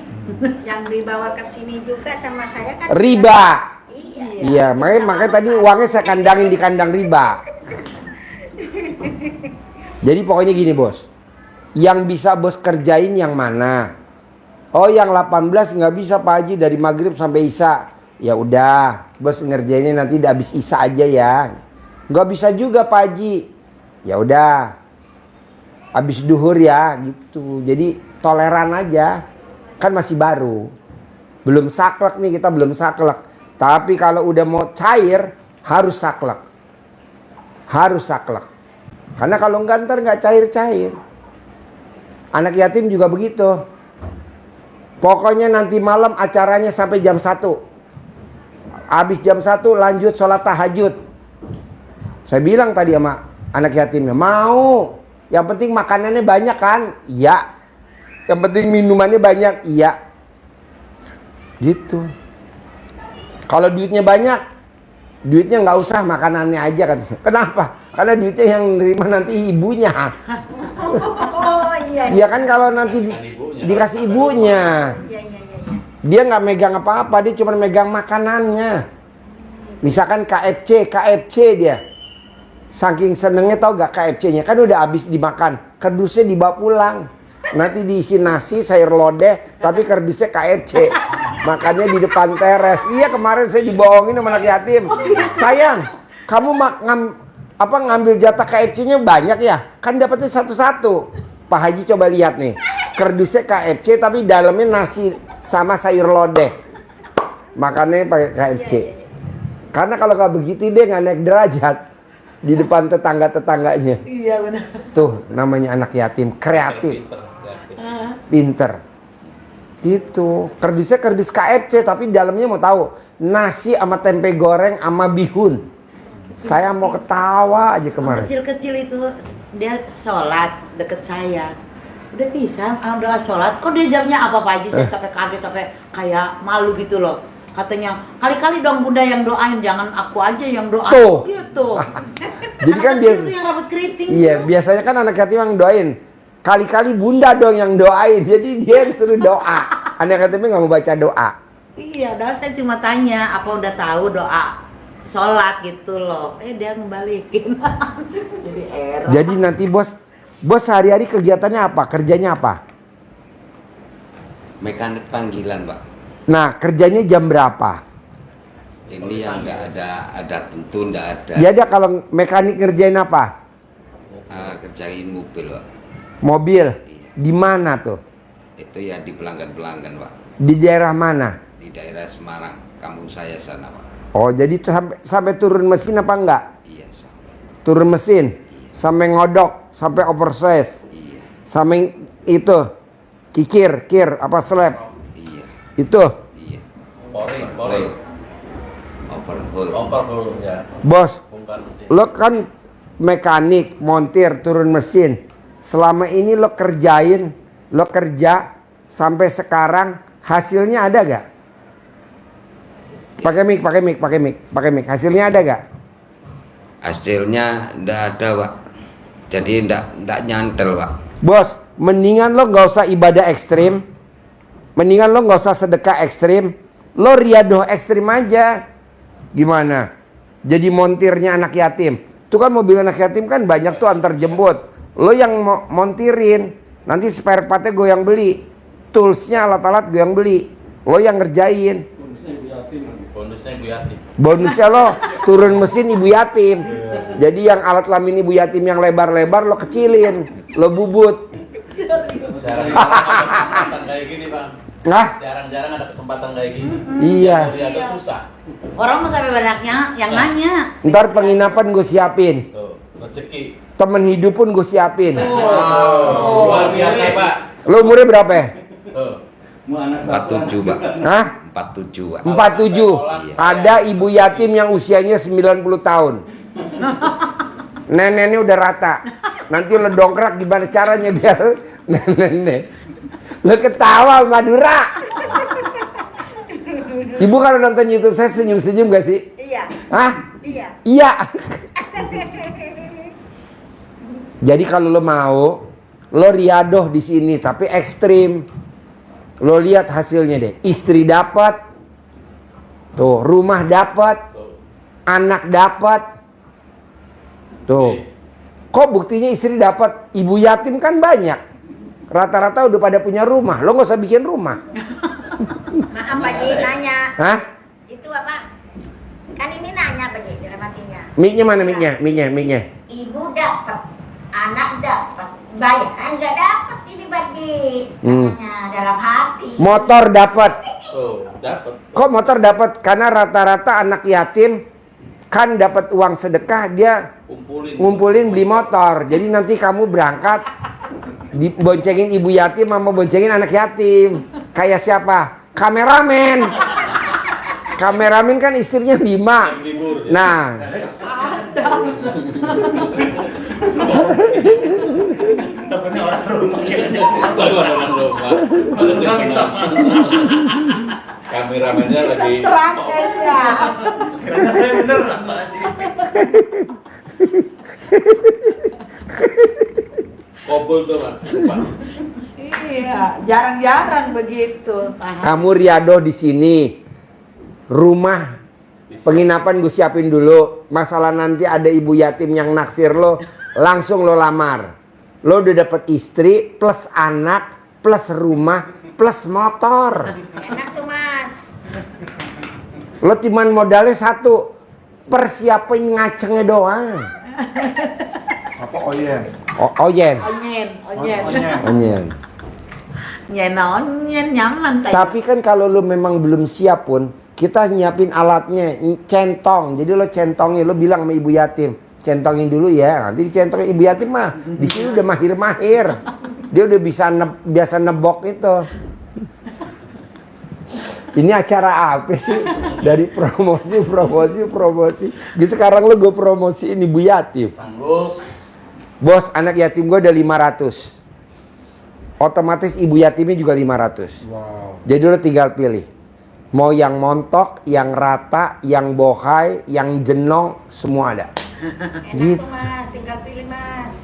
Yang dibawa ke sini juga sama saya kan Riba. Iya. Iya, makanya tadi uangnya saya kandangin di kandang riba. Jadi pokoknya gini bos, yang bisa bos kerjain yang mana? Oh yang 18 nggak bisa Pak Haji dari maghrib sampai isya. Ya udah, bos ngerjainnya nanti udah habis isya aja ya. Nggak bisa juga Pak Haji. Ya udah, habis duhur ya gitu. Jadi toleran aja, kan masih baru, belum saklek nih, kita belum saklek. Tapi kalau udah mau cair harus saklek, karena kalau nggak ntar nggak cair. Anak yatim juga begitu. Pokoknya nanti malam acaranya sampai jam 1. Habis jam 1 lanjut sholat tahajud. Saya bilang tadi sama anak yatimnya, mau. Yang penting makanannya banyak kan? Iya. Yang penting minumannya banyak? Iya. Gitu. Kalau duitnya banyak, duitnya nggak usah, makanannya aja kata saya. Kenapa? Karena duitnya yang nerima nanti ibunya. Oh iya. Iya kan, kalau nanti dikasih ibunya. Iya. Dia nggak megang apa-apa, dia cuma megang makanannya. Misalkan KFC dia. Saking senengnya, tau gak KFC-nya? Kan udah habis dimakan, kardusnya dibawa pulang. Nanti diisi nasi, sayur lodeh, tapi kardusnya KFC. Makannya di depan teres. Iya, kemarin saya dibohongin sama anak yatim. Sayang, kamu ngambil jatah KFC-nya banyak ya? Kan dapetnya satu-satu. Pak Haji coba lihat nih. Kardusnya KFC tapi dalamnya nasi sama sayur lodeh. Makannya pakai KFC. Karena kalau nggak begitu dia nggak naik derajat di depan tetangga-tetangganya. Iya benar. Tuh namanya anak yatim, kreatif, pinter. Gitu. Kardusnya kardus KFC tapi dalamnya mau tahu nasi sama tempe goreng sama bihun. Saya mau ketawa aja kemarin. Kecil-kecil itu dia sholat deket saya. Udah bisa doa sholat. Kok dia jamnya apa Pak Haji? Saya sampai kaget, sampai kayak malu gitu loh. Katanya kali-kali dong bunda yang doain, jangan aku aja yang doain. Tuh. Gitu. Jadi kan biasa. Yang rambut keriting. Iya, biasanya kan anak yatim yang doain. Kali-kali bunda dong yang doain. Jadi dia yang suruh doa. Anak yatimnya nggak mau baca doa. Iya, dan saya cuma tanya apa udah tahu doa sholat gitu loh. Dia ngebalikin. Jadi error. Jadi nanti bos sehari-hari kegiatannya apa? Kerjanya apa? Mekanik panggilan, Pak. Nah, kerjanya jam berapa? Ini yang enggak ada tentu, enggak ada. Jadi kalau mekanik ngerjain apa? Kerjain mobil, Pak. Mobil. Iya. Di mana tuh? Itu ya di pelanggan-pelanggan, Pak. Di daerah mana? Di daerah Semarang, kampung saya sana, Pak. Oh, jadi sampai turun mesin apa enggak? Iya, sampai. Turun mesin, sampai ngodok, sampai oversize, Iya. sampai itu kir apa slab. Iya. Itu. Iya. Boring. Overhaul ya. Bos, Bongkar mesin. lo kan mekanik, montir, turun mesin. Selama ini lo kerja sampai sekarang, hasilnya ada gak? Pakai mic. Hasilnya ada gak? Hasilnya enggak ada, Pak. Jadi enggak nyantel, Pak. Bos, mendingan lo nggak usah ibadah ekstrim, mendingan lo nggak usah sedekah ekstrim, lo riadoh ekstrim aja. Gimana? Jadi montirnya anak yatim. Itu kan mobil anak yatim kan banyak tuh antar jemput. Lo yang montirin, nanti spare partnya gue yang beli, toolsnya alat-alat gue yang beli, lo yang ngerjain. Bonusnya Ibu Yati. Bonusnya lo turun mesin ibu yatim. Jadi yang alat kelamin ibu yatim yang lebar-lebar lo kecilin, lo bubut. Jarang-jarang ada kesempatan kayak gini, Bang. Nah, Jarang-jarang ada kesempatan kayak gini. iya. Ada susah. Orang mau sampai banyaknya yang nanya. Ntar penginapan gue siapin, Tuh, rezeki. temen hidup pun gue siapin. Luar biasa, Pak. Lo umurnya berapa ya? Tuh. 47, Pak. Hah? 47, Pak. 47. Ada ibu yatim yang usianya 90 tahun. Neneknya udah rata. Nanti lo dongkrak gimana caranya biar nenek. Lo ketawa Madura. Ibu kalau nonton YouTube saya senyum-senyum gak sih? Iya. Hah? Iya. Iya. Jadi kalau lo mau, lo riadoh di sini tapi ekstrim. Lo lihat hasilnya deh. Istri dapat, tuh rumah dapat, anak dapat, tuh. Kok buktinya istri dapat? Ibu yatim kan banyak. Rata-rata udah pada punya rumah. Lo nggak usah bikin rumah. Maaf Pak Ji, nanya. Hah? Itu apa? Kan ini nanya Pak Ji, dalam artinya. Mic-nya mana mic-nya? Ibu dapat, anak dapat, bayaran nggak dapat ini Pak Ji. Katanya dalam hati. Motor dapat. Tuh, dapat. Kok motor dapat? Karena rata-rata anak yatim kan dapat uang sedekah, dia ngumpulin beli motor. Jadi nanti kamu berangkat diboncengin ibu yatim sama boncengin anak yatim. Kayak siapa? Kameramen. Kameramen kan istrinya 5. Nah, Dapatnya orang rumah kayaknya. Baru ada orang lupa. Ada Nggak bisa. kameramennya lagi. Setrak ya. Kiranya saya bener. Kobol tuh mas. Lupa. Iya, jarang-jarang begitu. kamu Riado di sini. Rumah penginapan gue siapin dulu. Masalah nanti ada ibu yatim yang naksir lo, langsung lo lamar. Lo udah dapet istri plus anak plus rumah plus motor. Enak tuh Mas. Lo cuman modalnya 1, persiapin ngacengnya doang. Apa oyen? Oyen. Onyen. Nyenonyen nyaman tadi. Tapi kan kalau lo memang belum siap pun, kita nyiapin alatnya, centong. Jadi lo centongin, lo bilang sama ibu yatim, centongin dulu ya. Nanti dicentongin ibu yatim mah. Di sini udah mahir-mahir. Dia udah biasa nebok itu. Ini acara apa sih? Dari promosi. Jadi sekarang lo gue promosiin ibu yatim. Sanggup. Bos, anak yatim gue ada 500. Otomatis ibu yatimnya juga 500. Wow. Jadi lo tinggal pilih. Mau yang montok, yang rata, yang bohai, yang jenong, semua ada. Enak Gitu. tuh Mas, tinggal pilih Mas.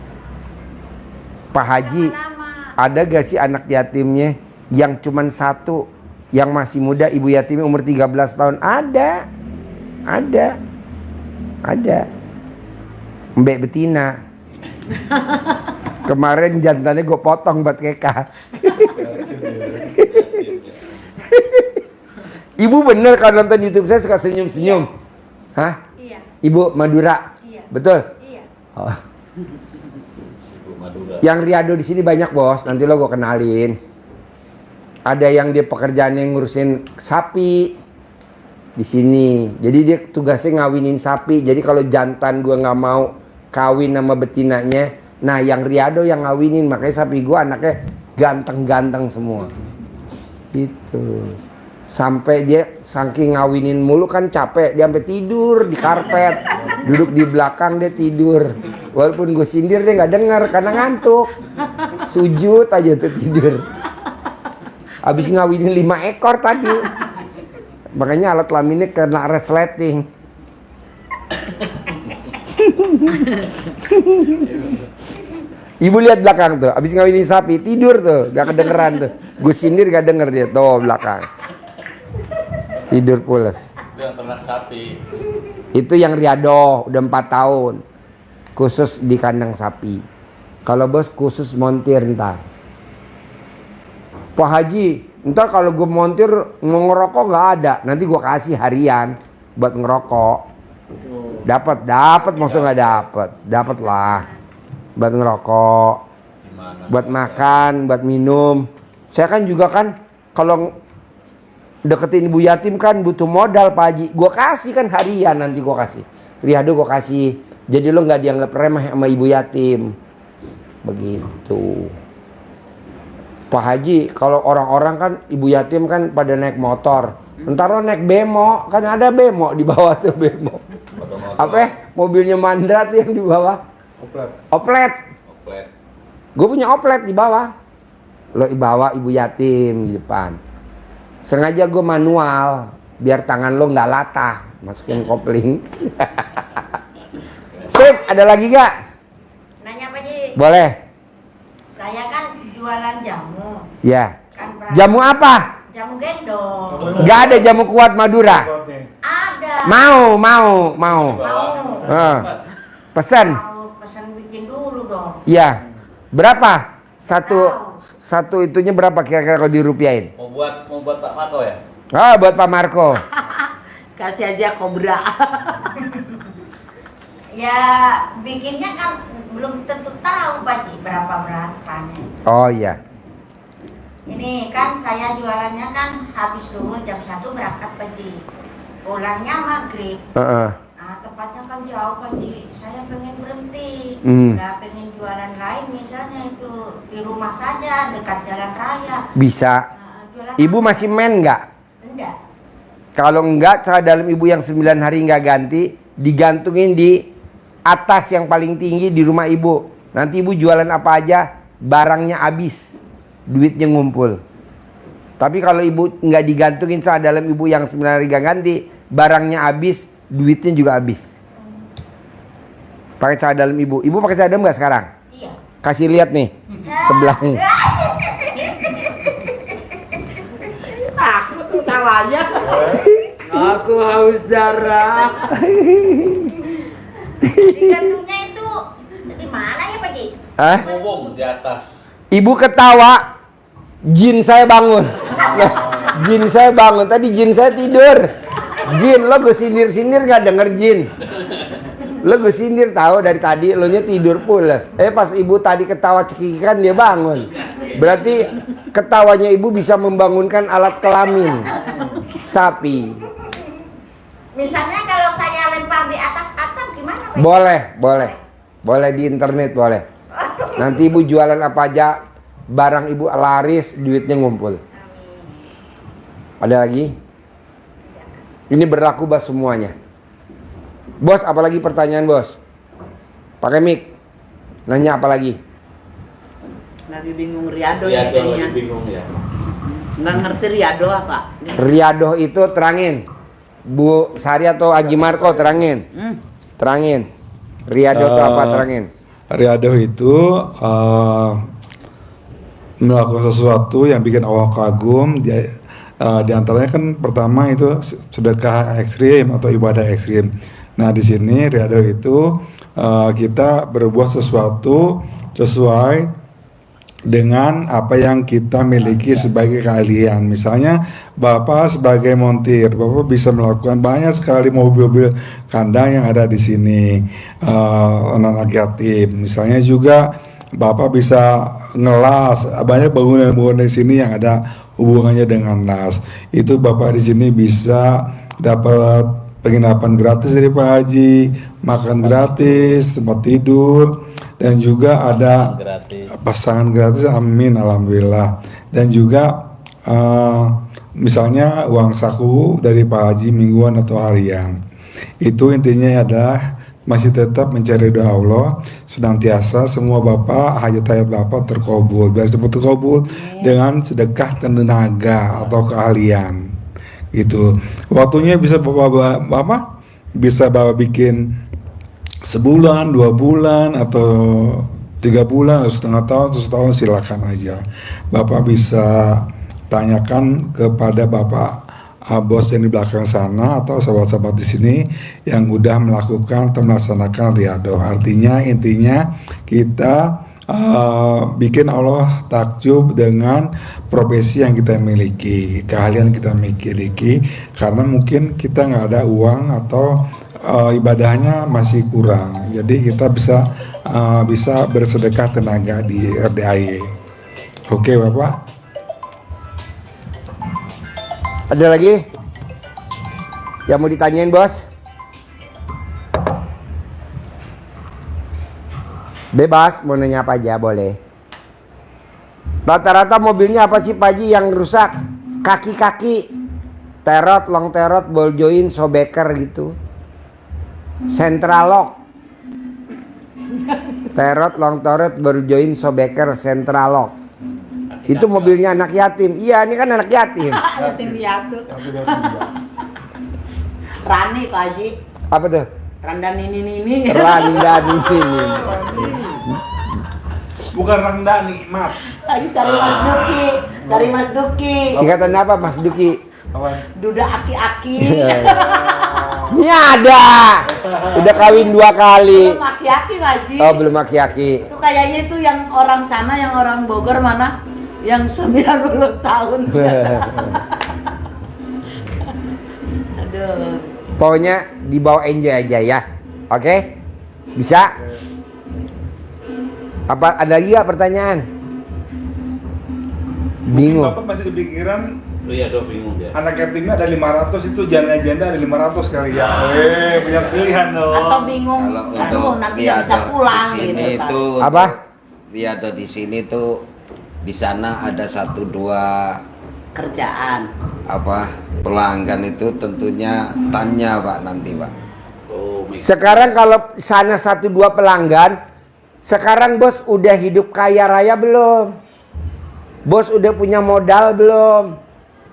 Pak Haji, Lama-lama. ada gak sih anak yatimnya yang cuman 1, yang masih muda, ibu yatimnya umur 13 tahun? Ada. Mbak Betina. Kemarin jantannya gue potong buat Keka. Ibu bener kalau nonton YouTube saya suka senyum-senyum. Hah? Iya, Ibu Madura. Iya. Betul? iya. Oh. Ibu Madura. Yang Riado di sini banyak bos, nanti lo gue kenalin. Ada yang dia pekerjaannya ngurusin sapi di sini. Jadi dia tugasnya ngawinin sapi. Jadi kalau jantan gue nggak mau kawin sama betinanya, nah yang Riado yang ngawinin. Makanya sapi gue anaknya ganteng-ganteng semua. Gitu. Sampai dia saking ngawinin mulu kan capek, dia sampai tidur di karpet. Duduk di belakang dia tidur. Walaupun gue sindir dia nggak denger karena ngantuk. Sujud aja tuh tidur. Habis ngawinin 5 ekor tadi. Makanya alat kelaminnya kena resleting. Ibu lihat belakang tuh, habis ngawinin sapi tidur tuh, gak kedengeran tuh. Gue sindir gak denger dia tuh belakang. Tidur pules. Itu yang ternak sapi. Itu yang Riado udah 4 tahun. Khusus di kandang sapi. Kalau bos khusus montir ntar. Pak Haji, ntar kalau gue montir mau ngerokok nggak ada. Nanti gue kasih harian buat ngerokok. Dapat maksudnya nggak dapat lah. Buat ngerokok, Gimana? buat makan, buat minum. Saya kan juga kan kalau deketin ibu yatim kan butuh modal Pak Haji. Gue kasih kan harian nanti gue kasih. Riado gue kasih. Jadi lo nggak dianggap remeh sama ibu yatim. Begitu. Pak Haji, kalau orang-orang kan ibu yatim kan pada naik motor. Ntar lo naik bemo, kan ada bemo di bawah tuh bemo. Apa ya? Mobilnya Mandra tuh yang di bawah. Oplet. Gue punya oplet di bawah. Lo bawa ibu yatim di depan. Sengaja gue manual biar tangan lo nggak latah, masukin kopling. Sip, ada lagi gak? Nanya Pak Ji, Boleh. saya kan jualan jamu. Ya. Kan berapa? Jamu apa? Jamu gendong. Gak ada jamu kuat Madura. Ada. Mau. Mau. Pesen. Mau pesan bikin dulu dong. Iya. Berapa? Satu itunya berapa kira-kira kalau dirupiahin? Mau buat Pak Marco ya? Ah, buat Pak Marco. Kasih aja kobra. Ya bikinnya kan belum tentu tahu Pak Ji berapanya. Oh iya. Ini kan saya jualannya kan habis duhur jam 1 berangkat Pak Ji. Pulangnya maghrib. Heeh. Nah, tempatnya kan jauh Pak Ji. Saya pengen berhenti. Hmm. Nggak pengen jualan lain misalnya itu di rumah saja dekat jalan raya. Bisa. Jualan Ibu masih men nggak? Enggak. Kalau enggak, cara dalam ibu yang 9 hari nggak ganti, digantungin di atas yang paling tinggi di rumah ibu. Nanti ibu jualan apa aja, barangnya habis, duitnya ngumpul. Tapi kalau ibu nggak digantungin cara dalam ibu yang 9 hari nggak ganti, barangnya habis, duitnya juga habis. Pakai cara dalam ibu. Ibu pakai cara dalam nggak sekarang? Iya. Kasih lihat nih sebelahnya. Takut tuh tawanya. Aku haus darah. Digantungnya itu di mana ya Pak Ji? Hah? Ngomong di atas. Ibu ketawa, jin saya bangun. Nah, jin saya bangun. Tadi jin saya tidur. Jin, lo gue sindir-sindir nggak denger jin? Lo gue sindir tahu dari tadi lo nya tidur pulas. Pas ibu tadi ketawa cekikikan dia bangun. Berarti ketawanya ibu bisa membangunkan alat kelamin sapi. Misalnya kalau saya lempar di atas atap gimana Pak Ji? Boleh di internet boleh. Nanti ibu jualan apa aja, barang ibu laris, duitnya ngumpul. Ada lagi? Ini berlaku buat semuanya. Bos, apalagi pertanyaan bos? Pakai mic. Nanya apa lagi? Lagi bingung Riado Iya, kayaknya. lagi bingung ya. Nggak ngerti Riado apa? Riado itu terangin. Bu Sari atau Aji Marco terangin. Terangin. Riado itu apa terangin? Riado itu melakukan sesuatu yang bikin Allah kagum. Di antaranya kan pertama itu sedekah ekstrim atau ibadah ekstrim. Nah di sini riado itu kita berbuat sesuatu sesuai dengan apa yang kita miliki sebagai keahlian. Misalnya Bapak sebagai montir, Bapak bisa melakukan banyak sekali mobil-mobil kandang yang ada di sini, anak-anak yatim. Misalnya juga Bapak bisa ngelas, banyak bangunan-bangunan di sini yang ada hubungannya dengan las. Itu Bapak di sini bisa dapat penginapan gratis dari Pak Haji, makan gratis, tempat tidur, dan juga ada pasangan gratis, amin, alhamdulillah. Dan juga misalnya uang saku dari Pak Haji mingguan atau harian. Itu intinya adalah masih tetap mencari doa Allah, senantiasa semua Bapak, hajat-hajat Bapak terkabul, biar cepat terkabul dengan sedekah tenaga atau keahlian. Gitu. Waktunya bisa Bapak bisa Bapak bikin sebulan, 2 bulan, atau 3 bulan, atau setengah tahun, atau setahun, silakan aja. Bapak bisa tanyakan kepada Bapak bos yang di belakang sana atau sahabat-sahabat di sini yang udah melakukan atau melaksanakan riado. Artinya intinya kita bikin Allah takjub dengan profesi yang kita miliki, keahlian kita miliki, karena mungkin kita nggak ada uang atau ibadahnya masih kurang. Jadi kita bisa bersedekah tenaga di RDAY. Oke Bapak. Ada lagi yang mau ditanyain bos? Bebas, mau nanya apa aja boleh. Rata-rata mobilnya apa sih Pak Haji yang rusak? Kaki-kaki, terot, long terot, ball joint, sobeker gitu. Central lock. Terot, long terot, ball joint, sobeker, central lock. Itu mobilnya anak yatim. Iya, ini kan anak yatim. Yatim piatu. Rani Pak Haji. Apa tuh? Randan ini. Randan ini. Bukan rendah nikmat. Lagi cari Mas Duki. Cari Mas Duki. Singkatan apa Mas Duki? Duda aki-aki. Ini ada. Udah kawin 2 kali. Belum aki-aki Pak Haji. Oh, belum aki-aki. Itu kayaknya itu yang orang sana, yang orang Bogor mana? Yang 90 tahun. Aduh. Pokoknya dibawa enjoy aja ya. Oke? Bisa? Apa ada lagi gak pertanyaan? Bingung. Bapak masih kepikiran Riado bingung dia. anak yatimnya ada 500, itu janda-janda ada 500 kali ya. Punya pilihan dong. Atau bingung, Kalau aduh untuk nanti nggak bisa pulang di sini gitu kan. itu Apa? Riado di sini tuh di sana ada 1-2 kerjaan. apa pelanggan itu tentunya tanya Pak nanti Pak. Sekarang kalau sana 1-2 pelanggan, sekarang bos udah hidup kaya raya belum? Bos udah punya modal belum?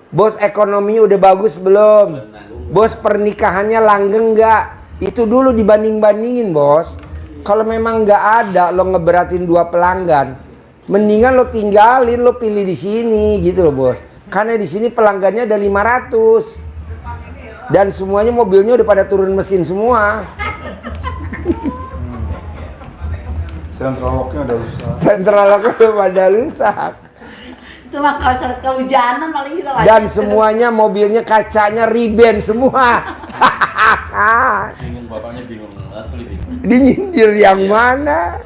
Bos ekonominya udah bagus belum? Bos pernikahannya langgeng nggak? Itu dulu dibanding-bandingin bos. Kalau memang nggak ada lo ngeberatin 2 pelanggan, mendingan lo tinggalin, lo pilih di sini gitu loh bos. Karena di sini pelanggannya ada 500. Dan semuanya mobilnya udah pada turun mesin semua. Sentral locknya udah rusak. Sentral locknya udah pada rusak. Itu mah kalau seret kehujanan paling juga wajib. Dan semuanya mobilnya kacanya riben semua. Bingung bapaknya bingung, asli bingung. Dinyindir yang mana?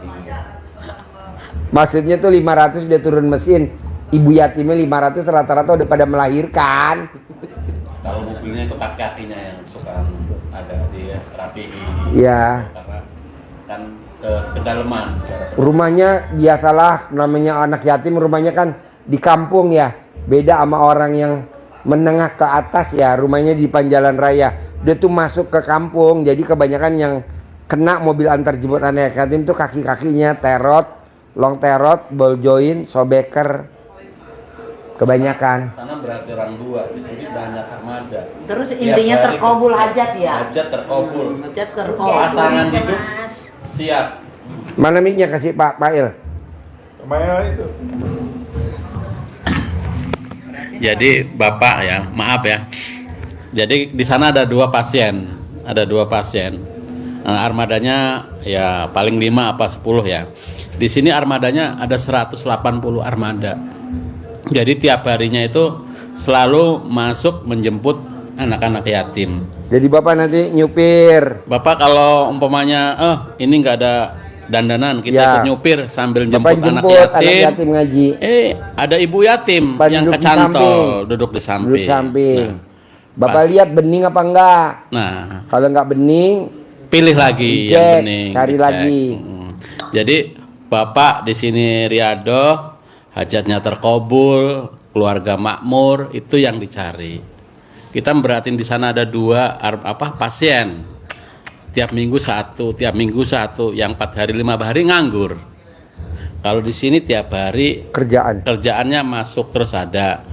Maksudnya tuh 500 udah turun mesin. Ibu yatimnya 500 rata-rata udah pada melahirkan. Kalau mobilnya itu kaki-kakinya yang suka ada di rapihin. Iya. Karena kan kedalaman. Rumahnya biasalah, namanya anak yatim rumahnya kan di kampung ya. Beda sama orang yang menengah ke atas ya, rumahnya di Panjalan Raya. Dia tuh masuk ke kampung, jadi kebanyakan yang kena mobil antar jemput anak yatim tuh kaki-kakinya terot, long terot, ball joint, sobeker. Kebanyakan. Sana berarti orang 2, di sini banyak armada. Terus Tiap intinya hari terkabul hajat ya. Hajat terkabul. Hajat terkabul. Pasangan hidup siap. Mana mic-nya kasih Pak Il? Lumayan itu. Jadi Bapak ya, maaf ya. Jadi di sana ada 2 pasien, armadanya ya paling 5 apa 10 ya. Di sini armadanya ada 180 armada. Jadi tiap harinya itu selalu masuk menjemput anak-anak yatim. Jadi Bapak nanti nyupir. Bapak kalau umpamanya ini nggak ada dandanan, kita Ya. ikut nyupir sambil Bapak jemput jemput anak yatim. ngaji. Ada ibu yatim Bapak yang duduk di kecantol, samping. duduk di samping. Duduk samping. Bapak pas- lihat bening apa enggak? Nah, Kalau enggak bening, pilih lagi Dicek, yang bening, cari dicek. lagi. Jadi Bapak di sini Riyadhah, hajatnya terkabul, keluarga makmur, itu yang dicari. Kita beratin di sana ada 2 pasien. Tiap minggu satu, yang 4 hari 5 hari nganggur. Kalau di sini tiap hari kerjaannya masuk terus ada.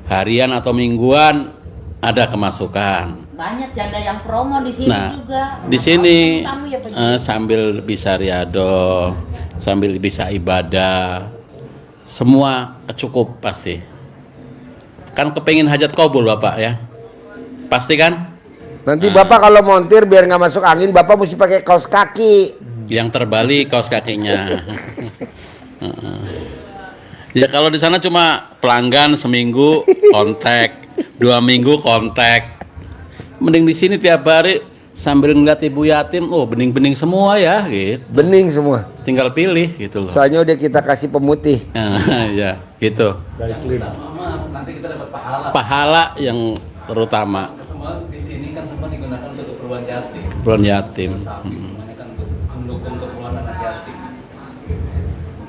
Harian atau mingguan ada kemasukan. Banyak janda yang promo di sini Nah, juga. di sini Tamu ya, Pak Ji? sambil bisa Riyadhah, sambil bisa ibadah, semua cukup pasti. Kan kepengin hajat kabul Bapak ya, pasti kan? nanti Bapak kalau montir biar nggak masuk angin, Bapak mesti pakai kaos kaki. Yang terbalik kaos kakinya. Ya kalau di sana cuma pelanggan seminggu kontak, 2 minggu kontak. Mending di sini tiap hari sambil ngeliat ibu yatim, bening-bening semua ya, gitu. Bening semua. Tinggal pilih gitu loh. Soalnya udah kita kasih pemutih. Ya, gitu. Nanti kita dapat pahala. Pahala yang terutama Semua di sini kan semua digunakan untuk keperluan yatim. keperluan yatim. Semuanya kan untuk mendukung keperluan anak yatim.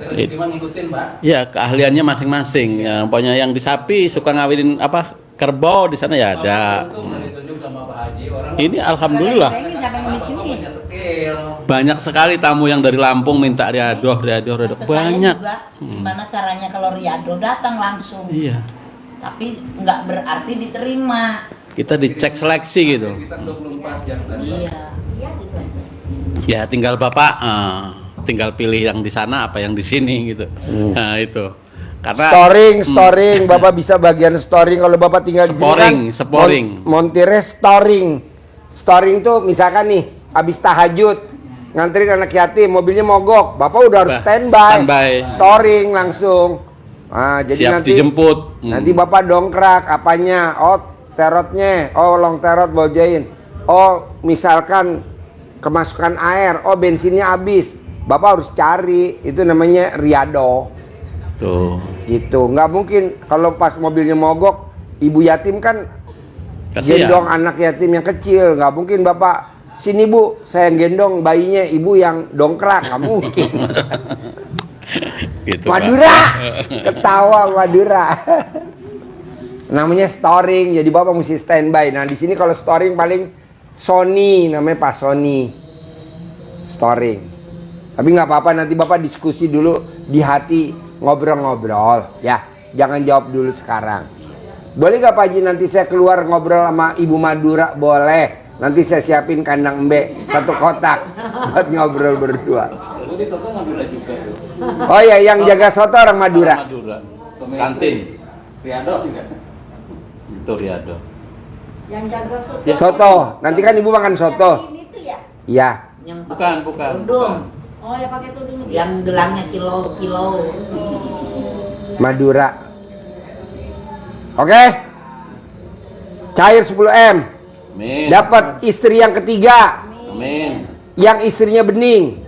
It- Cuma ngikutin Pak. Ya keahliannya masing-masing. Ya, pokoknya yang di sapi suka ngawinin kerbau di sana ya ada. Untung dari tunjuk sama Pak Haji orang Ini alhamdulillah Ini siapa yang miskin? punya skill. banyak sekali tamu yang dari Lampung minta Riyadhah. Ke saya Banyak. juga, gimana caranya kalau Riyadhah datang langsung. Iya. Tapi nggak berarti diterima. Kita dicek seleksi gitu. Kita 24 jam kan. Iya. Ya tinggal Bapak tinggal pilih yang di sana apa yang di sini gitu. Nah, itu. Karena Storing, Bapak bisa bagian storing. Kalau Bapak tinggal di sini kan Sporing. montirnya storing. Storing tuh misalkan nih habis tahajud nganterin anak yatim, mobilnya mogok, Bapak udah harus standby. Storing langsung. Jadi siap nanti dijemput. nanti Bapak dongkrak apanya? Oh, terotnya. Oh, long terot bojain. Oh, misalkan kemasukan air. Oh, bensinnya habis. Bapak harus cari. Itu namanya Riyadhah. Tuh. Gitu, nggak mungkin kalau pas mobilnya mogok, ibu yatim kan Kasihan. gendong anak yatim yang kecil, nggak mungkin Bapak sini Bu, saya yang gendong bayinya, ibu yang dongkrak, nggak mungkin. Gitu, Pak. Madura, ketawa Madura. Namanya storing, jadi Bapak mesti standby. Nah, di sini kalau storing paling Sony, namanya Pak Sony. Storing. Tapi nggak apa-apa, nanti Bapak diskusi dulu di hati, ngobrol-ngobrol ya. Jangan jawab dulu sekarang. Boleh nggak Pak Haji nanti saya keluar ngobrol sama Ibu Madura? Boleh. Nanti saya siapin kandang embe 1 kotak buat ngobrol berdua. Di soto Madura juga tuh. Oh ya, yang jaga soto orang Madura. Madura. Kantin. Riado juga. Itu Riado. Yang jaga soto. Soto. Nanti kan Ibu makan soto. Ini tuh ya. Iya. Yang Bukan. Tudung. Oh ya pakai tudung. Yang gelangnya kilo-kilo. Madura. Oke. Cair 10M. Amin. Dapat istri yang ketiga. Amin. Yang istrinya bening.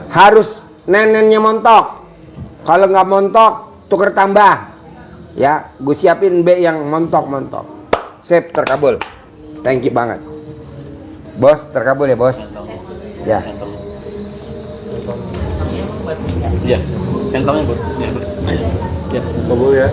Harus neneknya montok. Kalau nggak montok, tuker tambah. Ya, gue siapin B yang montok-montok. Sip, terkabul. Thank you banget. Bos, terkabul ya, Bos. Ya. Iya. Centangnya, Bu. Iya, Bu. Ya. Kabul ya.